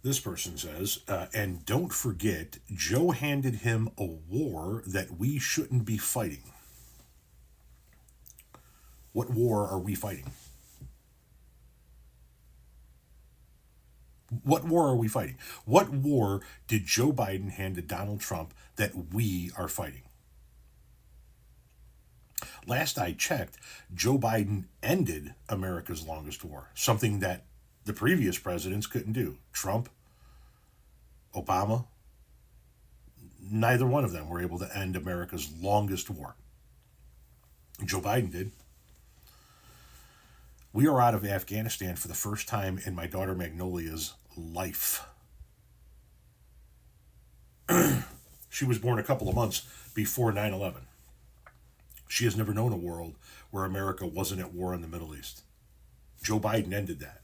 This person says, and don't forget, Joe handed him a war that we shouldn't be fighting. What war are we fighting? What war are we fighting? What war did Joe Biden hand to Donald Trump that we are fighting? Last I checked, Joe Biden ended America's longest war, something that the previous presidents couldn't do. Trump, Obama, neither one of them were able to end America's longest war. Joe Biden did. We are out of Afghanistan for the first time in my daughter Magnolia's life. She was born a couple of months before 9/11. She has never known a world where America wasn't at war in the Middle East. Joe Biden ended that.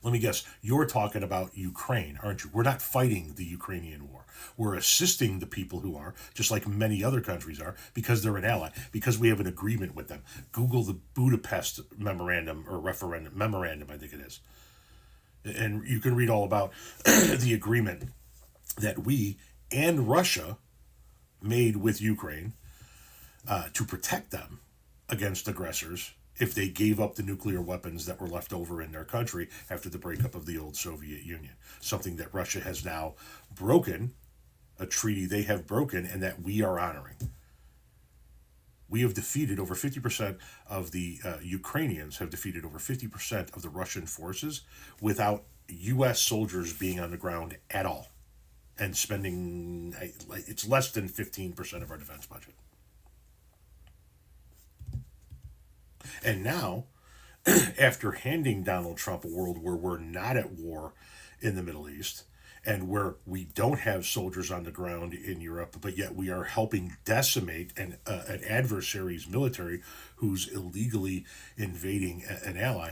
Let me guess, you're talking about Ukraine, aren't you? We're not fighting the Ukrainian war. We're assisting the people who are, just like many other countries are, because they're an ally, because we have an agreement with them. Google the Budapest memorandum or memorandum, I think it is. And you can read all about the agreement that we and Russia made with Ukraine to protect them against aggressors if they gave up the nuclear weapons that were left over in their country after the breakup of the old Soviet Union. Something that Russia has now broken, a treaty they have broken, and that we are honoring. We have defeated over 50% of the Ukrainians have defeated over 50% of the Russian forces without U.S. soldiers being on the ground at all and spending, it's less than 15% of our defense budget. And now, after handing Donald Trump a world where we're not at war in the Middle East and where we don't have soldiers on the ground in Europe, but yet we are helping decimate an adversary's military who's illegally invading an ally,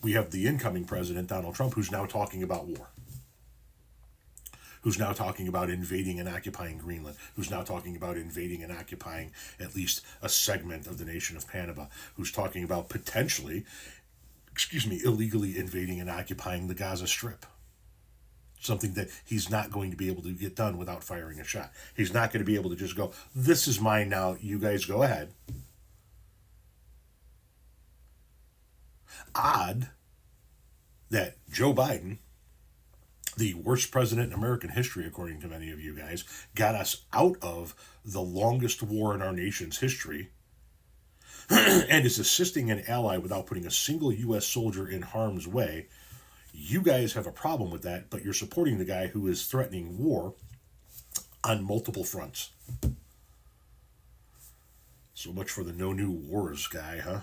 we have the incoming president, Donald Trump, who's now talking about war, who's now talking about invading and occupying Greenland, who's now talking about invading and occupying at least a segment of the nation of Panama, who's talking about potentially, illegally invading and occupying the Gaza Strip. Something that he's not going to be able to get done without firing a shot. He's not going to be able to just go, this is mine now, you guys go ahead. Odd that Joe Biden, the worst president in American history, according to many of you guys, got us out of the longest war in our nation's history and is assisting an ally without putting a single U.S. soldier in harm's way. You guys have a problem with that, but you're supporting the guy who is threatening war on multiple fronts. So much for the no new wars guy, huh?